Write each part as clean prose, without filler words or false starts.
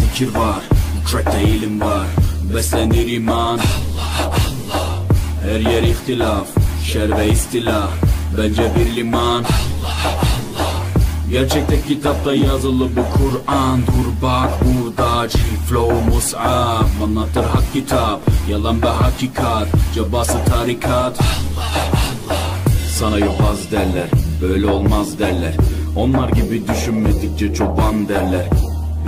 zikir var, bu trackte ilim var. Beslenir iman, her yer ihtilaf, şer ve istilah, bence bir liman. Gerçekte kitapta yazılı bu Kur'an. Dur bak burada G-Flow Mus'ab, anlatır hak kitap, yalan ve hakikat, cabası tarikat. Sana yobaz derler, böyle olmaz derler. Onlar gibi düşünmedikçe çoban derler.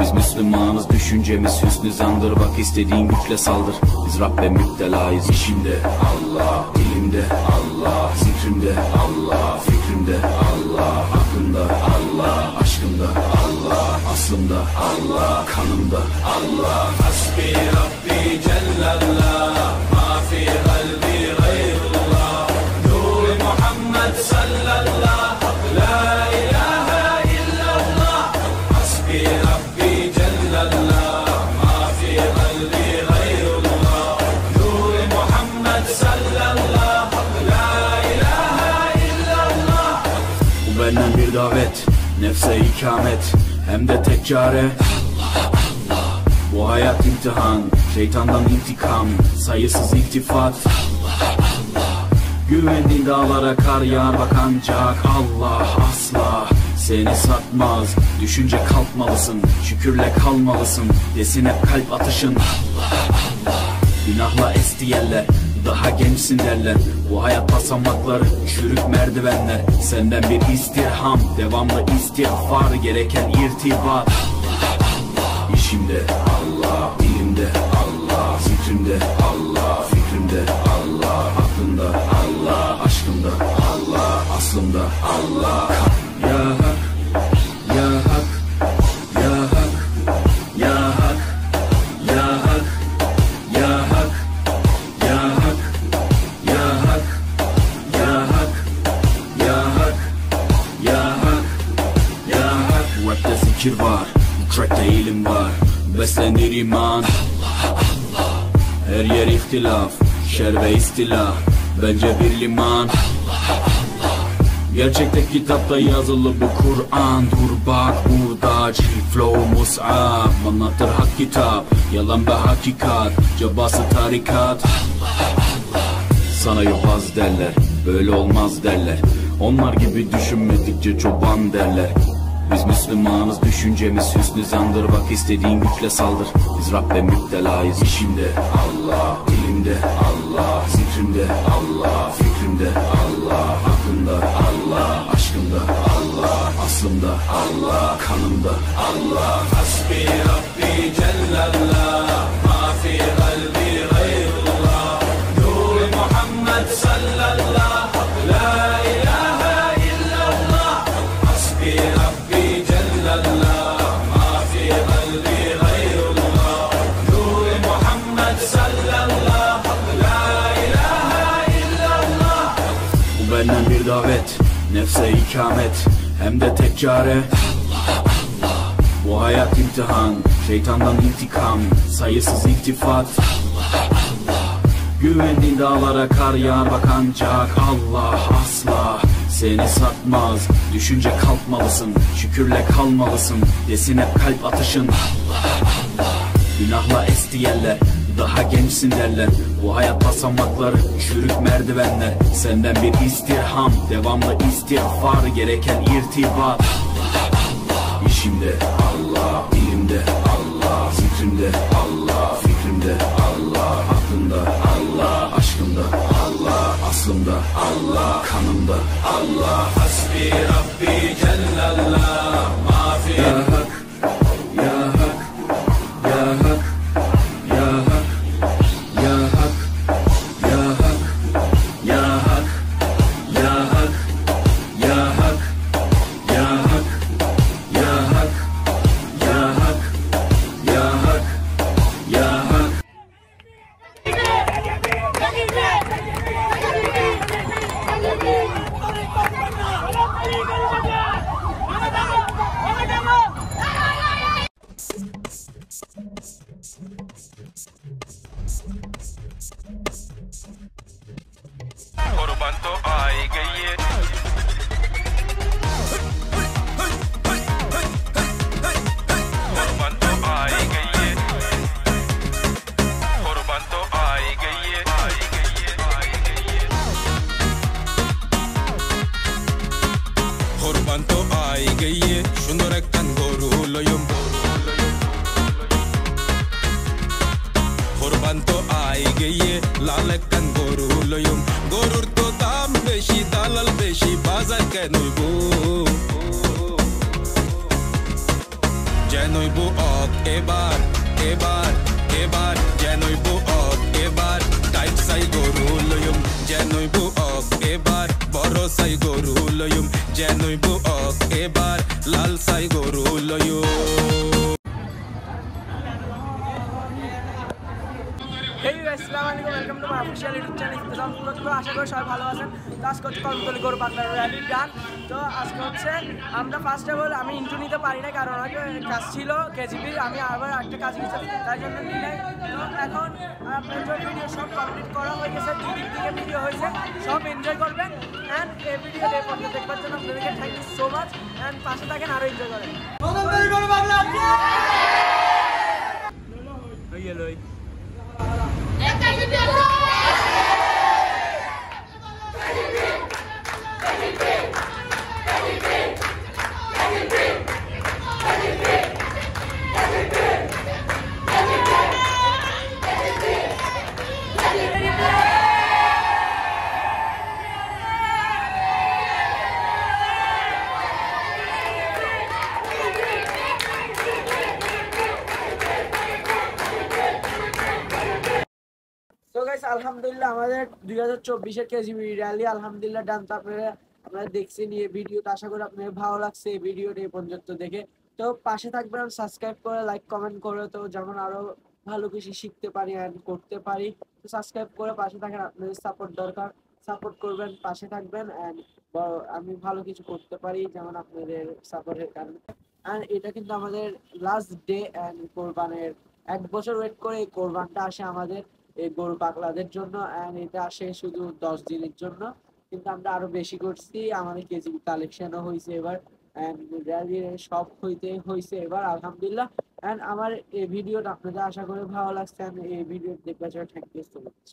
Biz Müslümanız, düşüncemiz hüsnü zandır. Bak istediğin güçle saldır, biz Rabbe müptelayız. İşimde Allah, dilimde Allah, zikrimde Allah, fikrimde Allah, aklımda Allah, aşkımda Allah, aslımda Allah, kanımda Allah. Hasbi Rabbi Cellallah, ma fi kalbi gayrullah, Nur Muhammed sallallahu, la ilahe illallah. Hasbi Rabbi Cellallah, ma fi kalbi gayrullah, Nur Muhammed sallallahu, la ilahe illallah. Bu benden bir davet, nefse ikamet, hem de tek çare Allah. Bu hayat imtihan, şeytandan intikam, sayısız iltifat Allah. Güvendiğin dağlara kar yağar bak ancak Allah asla seni satmaz. Düşünce kalkmalısın, şükürle kalmalısın, desin hep kalp atışın Allah. Günahla esti yerler, daha gençsin derler. Bu hayat basamakları, çürük merdivenler. Senden bir istirham, devamlı istiğfar, gereken irtibat. İşimde Allah, dilimde Allah, zikrimde Allah, fikrimde Allah, aklımda Allah, aşkımda Allah, aslımda Allah. Ya Hak, Ya Hak, Ya Hak, Ya Hak, Ya Hak, Ya Hak, Ya Hak, Ya Hak, Ya Hak, Ya Hak, Ya Hak, Ya Hak. Rapte zikir var, bu trackte ilim var. Beslenir iman, her yer ihtilaf, şer ve istilah, bence bir liman. Gerçekte kitapta yazılı bu Kur'an. Dur bak burada G-Flow Mus'ab, anlatır hak kitap, yalan ve hakikat, cabası tarikat. Sana yobaz derler, böyle olmaz derler. Onlar gibi düşünmedikçe çoban derler. Biz Müslümanız, düşüncemiz hüsnü zandır. Bak istediğin güçle saldır, biz Rabbe müptelayız. İşimde Allah, dilimde Allah, zikrimde Allah, fikrimde Allah, aklımda Allah, aşkımda Allah, aslımda Allah, kanımda Allah. Hasbi Rabbi Cellallah, ma fi kalbi gayrullah, Nur Muhammed sallallahu, la ilahe illallah. Hasbi Rabbi Cellallah, ma fi kalbi gayrullah, Nur Muhammed sallallahu, la ilahe illallah. Bu benden bir davet, nefse ikamet, hem de tek çare Allah. Bu hayat imtihan, şeytandan intikam, sayısız iltifat Allah. Güvendiğin dağlara kar yağar bak ancak Allah asla seni satmaz. Düşünce kalkmalısın, şükürle kalmalısın, desin hep kalp atışın Allah. Günahla esti yerler, daha gençsin derler. Bu hayat basamakları, çürük merdivenler. Senden bir istirham, devamlı istiğfar, gereken irtibat. İşimde Allah, dilimde Allah, zikrimde Allah, fikrimde Allah, aklımda Allah, aşkımda Allah, aslımda Allah, kanımda Allah. Hasbi Rabbi Cellallah, ma fi. Ya Hak, Ya Hak, Ya Hak, Ya Hak, Ya Hak, Ya Hak, Ya Hak, Ya Hak, Ya Hak, Ya Hak, Ya Hak, Ya Hak, একখান গরু লইম গরুর তো দাম বেশি দালাল বেশি বাজার কেনইব যেনইব অক এবার এবার এবার যেনইব অক এবার টাইট সাই গরু লইম যেনইব অক এবার বড় সাই গরু লইম যেনইব অক এবার লাল সাই গরু লইম Hey guys, Assalamualaikum, welcome to my official YouTube channel. তো আশা করি সবাই ভালো আছেন। তো আজকে হচ্ছে কলকাতা গরু পাগলার র্যালি ডান। তো আজকে হচ্ছে আমরা ফার্স্ট অফ অল আমি ইন্টু নিতে পারি না কারণ আমার কাজ ছিল কেজিবির, আমি আবার একটা কাজ গেছি তাই জন্য নিই নাই। তো এখন আপনার ভিডিও সব কমপ্লিট করা হয়ে গেছে, দুদিক থেকে ভিডিও হয়েছে, সব এনজয় করবেন অ্যান্ড এই ভিডিও দেখবার জন্য আপনাদেরকে thank you so much and পাশে থাকেন আরও এনজয় করেন। তো গাইস আলহামদুলিল্লাহ আমাদের 2024-এর কেজিবি র্যালি আলহামদুলিল্লাহ ডান। তো আপনারা দেখছেন এই ভিডিওটা, আশা করি আপনাদের ভালো লাগছে এই ভিডিওটা এই পর্যন্ত দেখে। তো পাশে থাকবেন, সাবস্ক্রাইব করে লাইক কমেন্ট করে, তো যেমন আরো ভালো কিছু শিখতে পারি এন্ড করতে পারি। তো সাবস্ক্রাইব করে পাশে থাকেন, আপনাদের সাপোর্ট দরকার, সাপোর্ট করবেন, পাশে থাকবেন এন্ড আমি ভালো কিছু করতে পারি যেমন আপনাদের সাপোর্টের কারণে। এন্ড এটা কিন্তু আমাদের লাস্ট ডে এন্ড কোরবানের 1 বছর ওয়েট করে এই কোরবানটা আসে আমাদের এই গরু পাগলাদের জন্য এন্ড এটা আসে শুধু 10 দিনের জন্য, কিন্তু আমরা আরো বেশি করছি। আমাদের কেজি কালেকশনও হয়েছে এবার এন্ড র্যালির সব হয়েছে এবার আলহামদুলিল্লাহ। এন্ড আমার এই ভিডিওটা আপনাদের আশা করি ভালো লাগছে, এই ভিডিও দেখবার জন্য থ্যাংক ইউ সো মাচ।